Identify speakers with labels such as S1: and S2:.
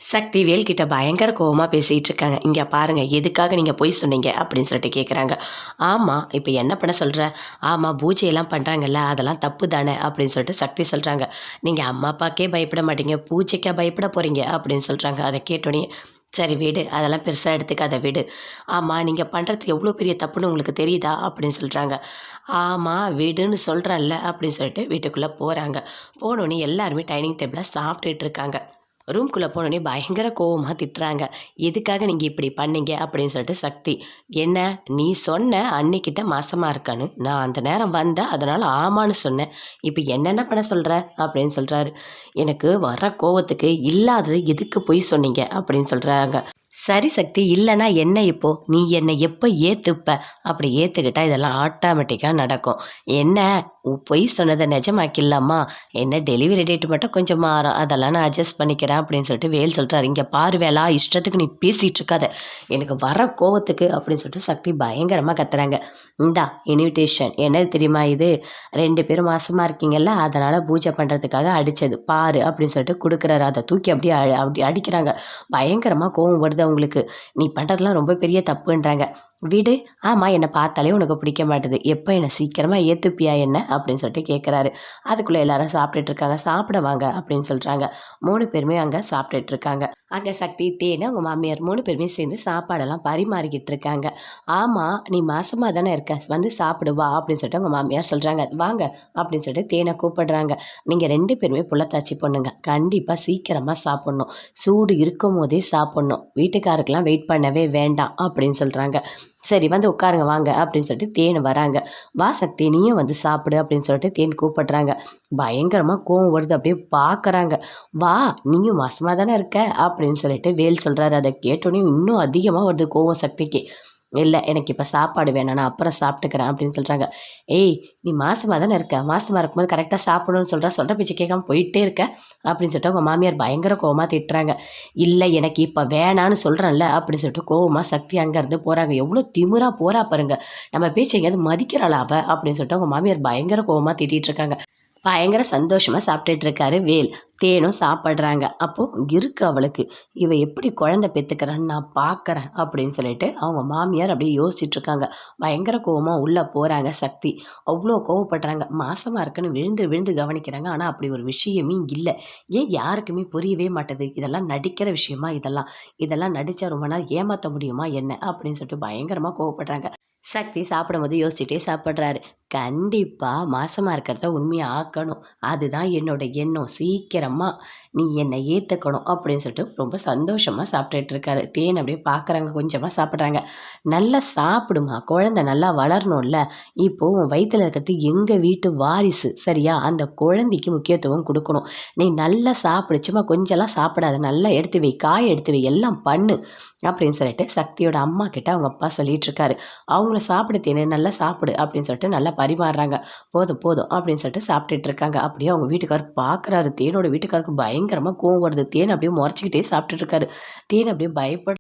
S1: சக்தி வேல்கிட்ட பயங்கர கோவமா பேசிட்டு இருக்காங்க. "இங்க பாருங்க, எதுக்காக நீங்க பொய் சொன்னீங்க?" அப்படின்னு சொல்லிட்டு கேட்குறாங்க. "ஆமா, இப்ப என்ன பண்ண சொல்ற?" "ஆமா, பூஜையெல்லாம் பண்றாங்கல்ல, அதெல்லாம் தப்பு தானே" அப்படின்னு சொல்லிட்டு சக்தி சொல்றாங்க. "நீங்க அம்மா அப்பாக்கே பயப்பட மாட்டீங்க, பூஜைக்கா பயப்பட போறீங்க?" அப்படின்னு சொல்றாங்க. அத கேட்டோனே, "சரி விடு, அதெல்லாம் பெருசா எடுத்துக்காத விடு. ஆமா, நீங்க பண்றது எவ்வளோ பெரிய தப்புன்னு உங்களுக்கு தெரியுதா?" அப்படின்னு சொல்றாங்க. "ஆமா, விடுன்னு சொல்றேன்ல" அப்படின்னு சொல்லிட்டு வீட்டுக்குள்ள போறாங்க. போனோனே எல்லாருமே டைனிங் டேபிள்ல சாப்பிட்டுட்டு இருக்காங்க. ரூம்குள்ளே போனோனே பயங்கர கோவமா திட்டுறாங்க. "எதுக்காக நீங்க இப்படி பண்ணீங்க?" அப்படின்னு சொல்லிட்டு சக்தி. "என்ன நீ சொன்ன அண்ணிக்கிட்ட மாசமா இருக்கான்னு. நான் அந்த நேரம் வந்தேன். அதனால ஆமான்னு சொன்னேன். இப்ப என்னென்ன பண்ண சொல்ற?" அப்படின்னு சொல்றாரு. "எனக்கு வர்ற கோவத்துக்கு இல்லாதது எதுக்கு பொய் சொன்னீங்க?" அப்படின்னு சொல்றாங்க. "சரி சக்தி, இல்லன்னா என்ன இப்போ? நீ என்னை எப்ப ஏத்துப்ப? அப்படி ஏத்துக்கிட்டா இதெல்லாம் ஆட்டோமேட்டிக்கா நடக்கும். என்ன பொய் சொன்னத நிஜமாக்கிடலாமா? என்ன டெலிவரி டேட் மட்டும் கொஞ்சம் மாறும். அதெல்லாம் நான் அட்ஜஸ்ட் பண்ணிக்கிறேன்" அப்படின்னு சொல்லிட்டு வேல் சொல்றாரு. "இங்க பாரு வேலா, இஷ்டத்துக்கு நீ பேசிட்டு இருக்காத. எனக்கு வர கோவத்துக்கு" அப்படின்னு சொல்லிட்டு சக்தி பயங்கரமா கத்துறாங்க. "இந்தா இன்விடேஷன். என்னது தெரியுமா இது? 2 பேரும் மாசமா இருக்கீங்கல்ல, அதனால பூஜை பண்றதுக்காக அடிச்சது. பாரு" அப்படின்னு சொல்லிட்டு குடுக்குறாரு. அத தூக்கி அப்படியே அப்படி அடிக்கிறாங்க. பயங்கரமா கோவம் வருது அவங்களுக்கு. "நீ பண்றதெல்லாம் ரொம்ப பெரிய தப்புன்றாங்க." "விடு. ஆமா, என்ன பார்த்தாலே உனக்கு பிடிக்க மாட்டுது. எப்ப என்ன சீக்கிரமா ஏத்துப்பியா என்ன?" அப்படின்னு சொல்லிட்டு கேட்குறாரு. அதுக்குள்ள எல்லாரும் சாப்பிட்டுட்டு இருக்காங்க. "சாப்பிட வாங்க" அப்படின்னு சொல்றாங்க. 3 பேருமே அங்க சாப்பிட்டுட்டு இருக்காங்க. அங்க சக்தி, தேனு, அவங்க மாமியார் 3 பேருமே சேர்ந்து சாப்பாடெல்லாம் பரிமாறிக்கிட்டு இருக்காங்க. "ஆமா, நீ மாசமா தானே இருக்க. வந்து சாப்பிடு வா" அப்படின்னு சொல்லிட்டு அவங்க மாமியார் சொல்றாங்க. "வாங்க" அப்படின்னு சொல்லிட்டு தேனை கூப்பிடுறாங்க. "நீங்க 2 பேருமே புள்ளத்தாச்சி பொண்ணுங்க. கண்டிப்பா சீக்கிரமா சாப்பிடணும். சூடு இருக்கும்போதே சாப்பிடணும். வீட்டுக்காருக்கெல்லாம் வெயிட் பண்ணவே வேண்டாம்" அப்படின்னு சொல்றாங்க. "சரி, வந்து உட்காருங்க வாங்க" அப்படின்னு சொல்லிட்டு தேன் வராங்க. "வா சக்தி, நீயும் வந்து சாப்பிடு" அப்படின்னு சொல்லிட்டு தேன் கூப்பிடுறாங்க. பயங்கரமா கோவம் வருது. அப்படியே பார்க்குறாங்க. "வா, நீயும் மாசமா தானே இருக்க" அப்படின்னு சொல்லிட்டு வேல் சொல்றாரு. அத கேட்டோனே இன்னும் அதிகமா வருது கோவம் சக்திக்கு. "இல்ல, எனக்கு இப்ப சாப்பாடு வேணாம். நான் அப்புறம் சாப்பிட்டுக்கிறேன்" அப்படின்னு சொல்றாங்க. "ஏய், நீ மாசமா தானே இருக்க. மாசமா இருக்கும்போது கரெக்ட்டா சாப்பிடணும்னு சொல்ற பேச்ச கேட்காம போயிட்டே இருக்க" அப்படின்னு சொல்லிட்டு அவங்க மாமியார் பயங்கர கோவமா திட்டுறாங்க. "இல்ல, எனக்கு இப்ப வேணான்னு சொல்றேன்ல" அப்படின்னு சொல்லிட்டு கோவமா சக்தி அங்கருந்து போறாங்க. எவ்வளோ திமிரா போறா பாருங்க. நம்ம பேச்ச எங்கேயாவது மதிக்கிறாளா அவ? அப்படின்னு சொல்லிட்டு அவங்க மாமியார் பயங்கர கோவமா திட்டிட்டு இருக்காங்க. பயங்கர சந்தோஷமா சாப்பிட்டுட்டு இருக்காரு வேல். தேனும் சாப்பிடுறாங்க. அப்போ இருக்கு அவளுக்கு. "இவ எப்படி குழந்தை பெத்துக்கிறான்னு நான் பார்க்குறேன்" அப்படின்னு சொல்லிட்டு அவங்க மாமியார் அப்படியே யோசிச்சுட்டு இருக்காங்க. பயங்கர கோவமா உள்ள போறாங்க சக்தி. அவ்வளோ கோவப்படுறாங்க. மாசமா இருக்குன்னு விழுந்து விழுந்து கவனிக்கிறாங்க. ஆனா அப்படி ஒரு விஷயமே இல்ல. ஏன் யாருக்குமே புரியவே மாட்டுது? இதெல்லாம் நடிக்கிற விஷயமா இதெல்லாம்? இதெல்லாம் நடிச்சா ரொம்ப நாள் ஏமாத்த முடியுமா என்ன? அப்படின்னு சொல்லிட்டு பயங்கரமா கோவப்படுறாங்க. சக்தி சாப்பிடும்போது யோசிச்சுட்டே சாப்பிட்றாரு. "கண்டிப்பா மாசமா இருக்கிறத உண்மையா ஆக்கணும். அதுதான் என்னோட எண்ணம். சீக்கிரமா நீ என்னை ஏத்துக்கணும்" அப்படின்னு சொல்லிட்டு ரொம்ப சந்தோஷமா சாப்பிட்டுட்டு இருக்காரு. தேன் அப்படியே பார்க்குறாங்க. கொஞ்சமா சாப்பிட்றாங்க. "நல்லா சாப்பிடுமா, குழந்தை நல்லா வளரணும்ல. இப்போ உன் வயித்துல இருக்கிறது எங்க வீட்டு வாரிசு. சரியா? அந்த குழந்தைக்கு முக்கியத்துவம் குடுக்கணும். நீ நல்லா சாப்பிடு. சும்மா கொஞ்சம்லாம் சாப்பிடாத. நல்லா எடுத்து வை. காய் எடுத்து வை. எல்லாம் பண்ணு" அப்படின்னு சொல்லிட்டு சக்தியோட அம்மா கிட்ட அவங்க அப்பா சொல்லிட்டு இருக்காரு. அவங்கள "சாப்பிடு தேனு, நல்லா சாப்பிடு" அப்படின்னு சொல்லிட்டு நல்லா பரிமாறுறாங்க. "போதும் போதும்" அப்படின்னு சொல்லிட்டு சாப்பிட்டுட்டு இருக்காங்க. அப்படியே அவங்க வீட்டுக்காரர் பார்க்குறாரு. தேனோட வீட்டுக்காரருக்கு பயங்கரமா கோவம் வருது. தேன் அப்படியே முறைச்சுக்கிட்டே சாப்பிட்டுட்டு இருக்காரு. தேன் அப்படியே பயப்பட